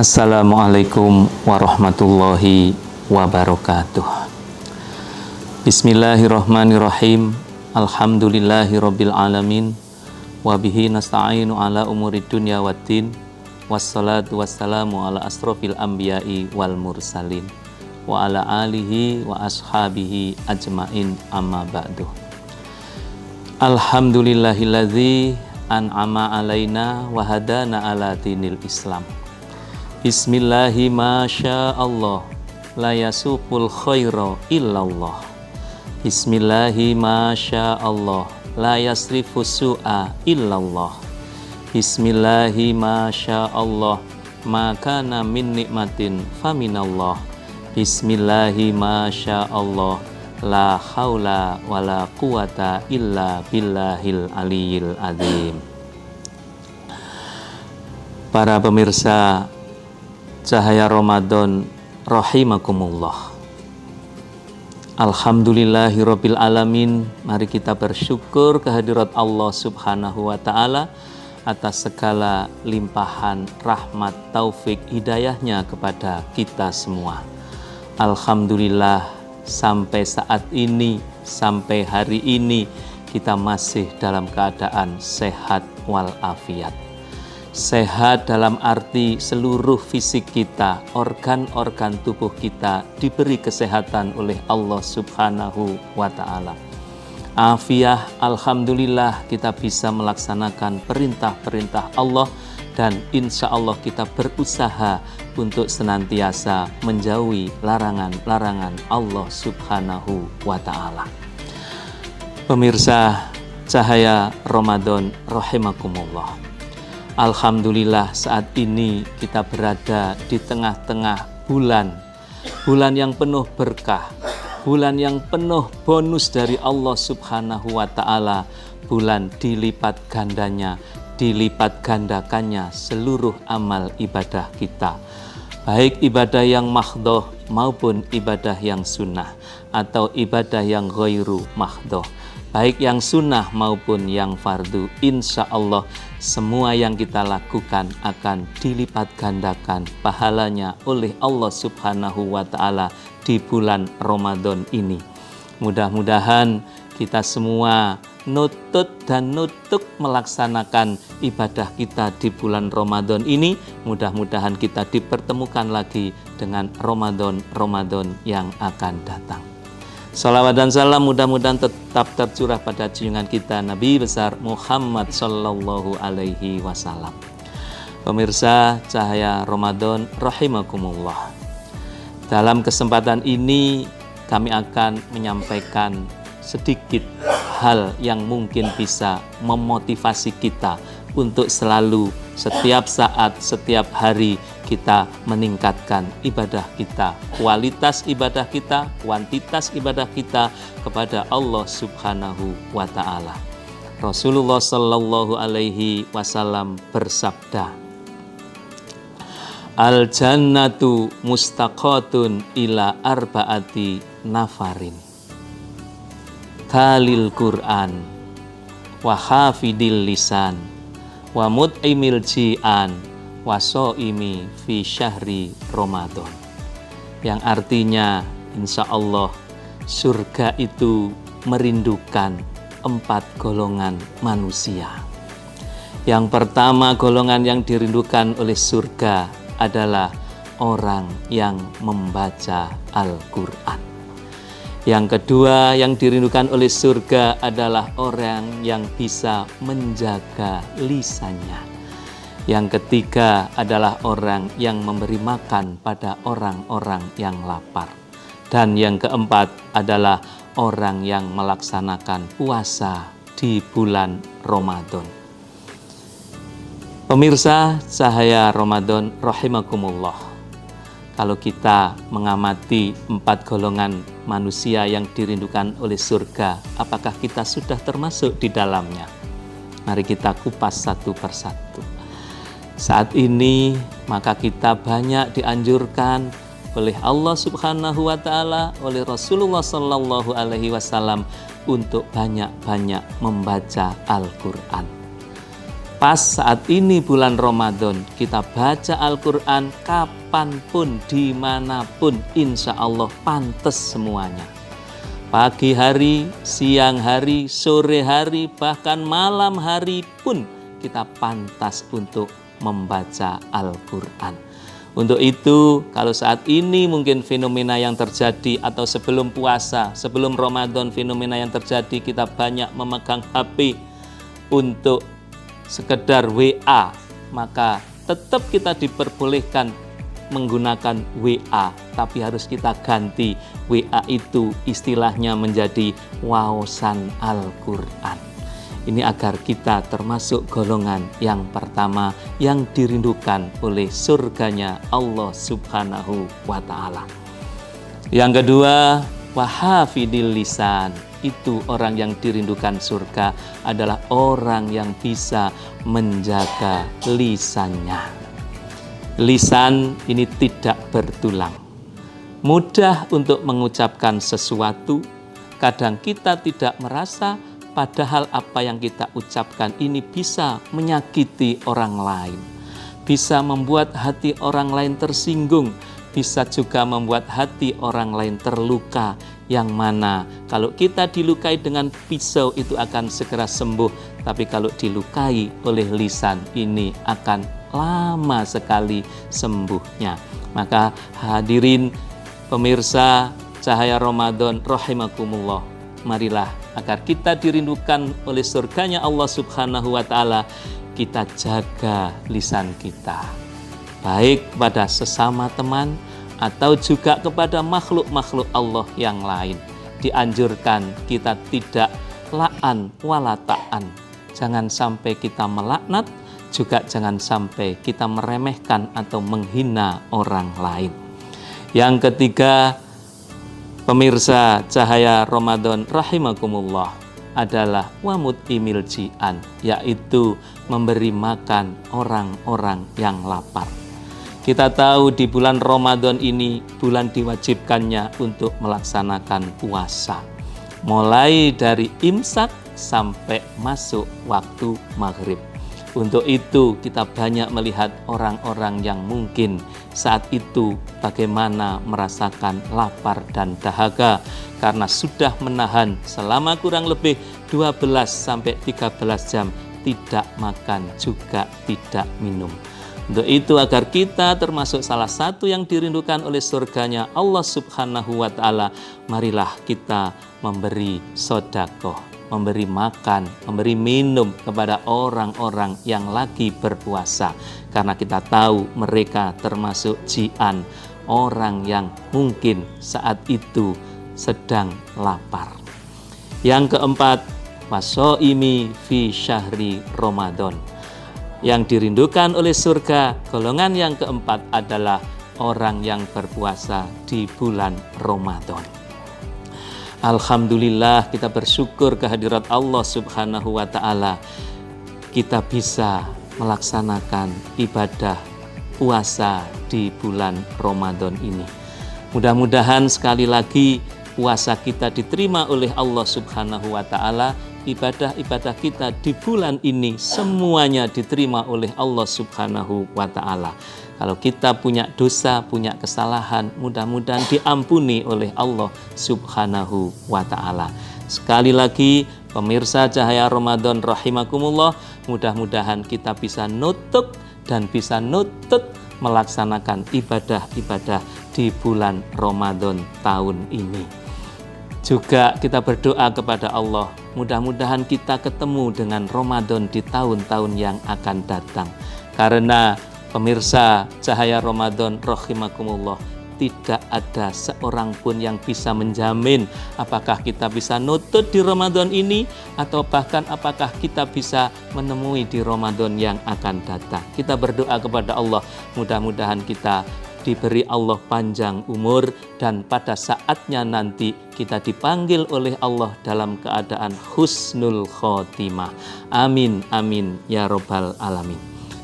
Assalamualaikum warahmatullahi wabarakatuh. Bismillahirrahmanirrahim. Alhamdulillahirabbil alamin. Wa bihi nasta'inu ala umurid dunya waddin. Wassalatu wassalamu ala asrofil anbiya'i wal mursalin wa ala alihi wa ashabihi ajmain, amma ba'du. Alhamdulillahilladzi an'ama alaina wa hadana ala dinil Islam. Bismillahi masya Allah, la yasuqul khaira illallah. Bismillahi masya Allah, la yasrifu su'a illallah. Bismillahi masya Allah, makana min nikmatin faminallah. Bismillahi masya Allah, la haula wa la quwata illa billahil aliyil azim. Para pemirsa Cahaya Ramadan rahimakumullah. Alhamdulillahirabbil alamin. Mari kita bersyukur kehadirat Allah Subhanahu wa taala atas segala limpahan rahmat, taufik, hidayahnya kepada kita semua. Alhamdulillah, sampai saat ini, sampai hari ini kita masih dalam keadaan sehat walafiat. Sehat dalam arti seluruh fisik kita, organ-organ tubuh kita diberi kesehatan oleh Allah Subhanahu wa ta'ala. Afiah, alhamdulillah kita bisa melaksanakan perintah-perintah Allah, dan insya Allah kita berusaha untuk senantiasa menjauhi larangan-larangan Allah Subhanahu wa ta'ala. Pemirsa Cahaya Ramadan rahimakumullah. Alhamdulillah, saat ini kita berada di tengah-tengah bulan yang penuh berkah, bulan yang penuh bonus dari Allah Subhanahu wa ta'ala, bulan dilipat gandakannya seluruh amal ibadah kita, baik ibadah yang mahdhoh maupun ibadah yang sunnah atau ibadah yang ghairu mahdhoh, baik yang sunnah maupun yang fardu. Insya Allah semua yang kita lakukan akan dilipat gandakan pahalanya oleh Allah Subhanahu wa ta'ala di bulan Ramadan ini. Mudah-mudahan kita semua nutut melaksanakan ibadah kita di bulan Ramadan ini. Mudah-mudahan kita dipertemukan lagi dengan Ramadan yang akan datang. Salawat dan salam mudah-mudahan tetap tercurah pada junjungan kita Nabi besar Muhammad sallallahu alaihi wasallam. Pemirsa Cahaya Ramadan rahimakumullah. Dalam kesempatan ini kami akan menyampaikan sedikit hal yang mungkin bisa memotivasi kita untuk selalu, setiap saat, setiap hari kita meningkatkan ibadah kita, kualitas ibadah kita, kuantitas ibadah kita kepada Allah Subhanahu wa ta'ala. Rasulullah sallallahu alaihi wasallam bersabda, Al jannatu mustaqatun ila arba'ati nafarin, talil Qur'an wa hafidil lisan wa mut'imil ji'an wasoimi fi syahri Ramadan. Yang artinya insya Allah surga itu merindukan 4 golongan manusia. Yang pertama, golongan yang dirindukan oleh surga adalah orang yang membaca Al-Quran. Yang kedua yang dirindukan oleh surga adalah orang yang bisa menjaga lisannya. Yang ketiga adalah orang yang memberi makan pada orang-orang yang lapar. Dan yang keempat adalah orang yang melaksanakan puasa di bulan Ramadan. Pemirsa Cahaya Ramadan rahimakumullah. Kalau kita mengamati 4 golongan manusia yang dirindukan oleh surga, apakah kita sudah termasuk di dalamnya? Mari kita kupas satu persatu. Saat ini maka kita banyak dianjurkan oleh Allah Subhanahu wa taala, oleh Rasulullah sallallahu alaihi wasallam untuk banyak-banyak membaca Al-Qur'an. Pas saat ini bulan Ramadan, kita baca Al-Qur'an kapanpun, dimanapun, insya Allah pantas semuanya. Pagi hari, siang hari, sore hari, bahkan malam hari pun kita pantas untuk membaca Al-Qur'an. Untuk itu, kalau saat ini mungkin fenomena yang terjadi atau sebelum puasa, sebelum Ramadan, fenomena yang terjadi kita banyak memegang HP untuk sekedar WA, maka tetap kita diperbolehkan menggunakan WA, tapi harus kita ganti WA itu istilahnya menjadi waosan Al-Qur'an. Ini agar kita termasuk golongan yang pertama yang dirindukan oleh surganya Allah Subhanahu wa ta'ala. Yang kedua, wahafidil lisan. Itu orang yang dirindukan surga adalah orang yang bisa menjaga lisannya. Lisan ini tidak bertulang. Mudah untuk mengucapkan sesuatu, kadang kita tidak merasa, padahal apa yang kita ucapkan ini bisa menyakiti orang lain, bisa membuat hati orang lain tersinggung, bisa juga membuat hati orang lain terluka, yang mana kalau kita dilukai dengan pisau itu akan segera sembuh, tapi kalau dilukai oleh lisan ini akan lama sekali sembuhnya. Maka hadirin pemirsa Cahaya Ramadan rahimakumullah, marilah agar kita dirindukan oleh surganya Allah Subhanahu wa ta'ala, kita jaga lisan kita, baik pada sesama teman atau juga kepada makhluk-makhluk Allah yang lain. Dianjurkan kita tidak la'an wala ta'an. Jangan sampai kita melaknat, juga jangan sampai kita meremehkan atau menghina orang lain. Yang ketiga, pemirsa Cahaya Ramadan rahimakumullah, adalah wamut imil ji'an, yaitu memberi makan orang-orang yang lapar. Kita tahu di bulan Ramadan ini bulan diwajibkannya untuk melaksanakan puasa, mulai dari imsak sampai masuk waktu maghrib. Untuk itu kita banyak melihat orang-orang yang mungkin saat itu bagaimana merasakan lapar dan dahaga karena sudah menahan selama kurang lebih 12 sampai 13 jam tidak makan juga tidak minum. Untuk itu agar kita termasuk salah satu yang dirindukan oleh surganya Allah Subhanahu wa ta'ala, marilah kita memberi sedekah, memberi makan, memberi minum kepada orang-orang yang lagi berpuasa. Karena kita tahu mereka termasuk ji'an, orang yang mungkin saat itu sedang lapar. Yang keempat, wasoimi fi syahri Ramadan. Yang dirindukan oleh surga, golongan yang keempat adalah orang yang berpuasa di bulan Ramadan. Alhamdulillah, kita bersyukur kehadirat Allah Subhanahu wa ta'ala. Kita bisa melaksanakan ibadah puasa di bulan Ramadan ini. Mudah-mudahan sekali lagi puasa kita diterima oleh Allah Subhanahu wa ta'ala. Ibadah-ibadah kita di bulan ini semuanya diterima oleh Allah Subhanahu wa ta'ala. Kalau kita punya dosa, punya kesalahan, mudah-mudahan diampuni oleh Allah Subhanahu wa ta'ala. Sekali lagi, pemirsa Cahaya Ramadan rahimakumullah, mudah-mudahan kita bisa nutuk dan bisa nutut melaksanakan ibadah-ibadah di bulan Ramadan tahun ini. Juga kita berdoa kepada Allah, mudah-mudahan kita ketemu dengan Ramadan di tahun-tahun yang akan datang. Karena pemirsa Cahaya Ramadan rahimakumullah, tidak ada seorang pun yang bisa menjamin apakah kita bisa nutut di Ramadan ini atau bahkan apakah kita bisa menemui di Ramadan yang akan datang. Kita berdoa kepada Allah, mudah-mudahan kita diberi Allah panjang umur, dan pada saatnya nanti kita dipanggil oleh Allah dalam keadaan husnul khotimah. Amin, amin, ya robbal alamin.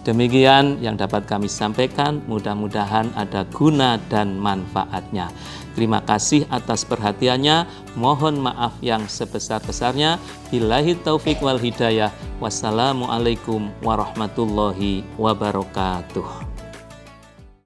Demikian yang dapat kami sampaikan, mudah-mudahan ada guna dan manfaatnya. Terima kasih atas perhatiannya, mohon maaf yang sebesar-besarnya. Billahi taufik wal hidayah. Wassalamualaikum warahmatullahi wabarakatuh.